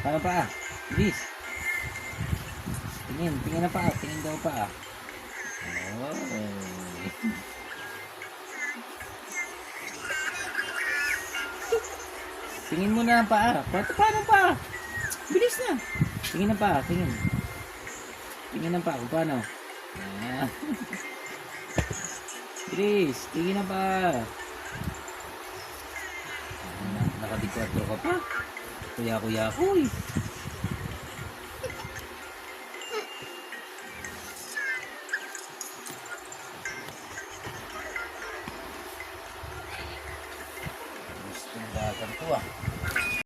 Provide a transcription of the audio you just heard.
Paano pa? Bilis. Tingin na pa. Tingin daw pa. Oh. Tingin mo na ang paa. Paano pa? Bilis na. Tingin na pa. Tingin. Tingin na pa kung paano. Ah. Bilis. Tingin na pa. Nakadikwato ka pa. Kuya-kuya. Uy.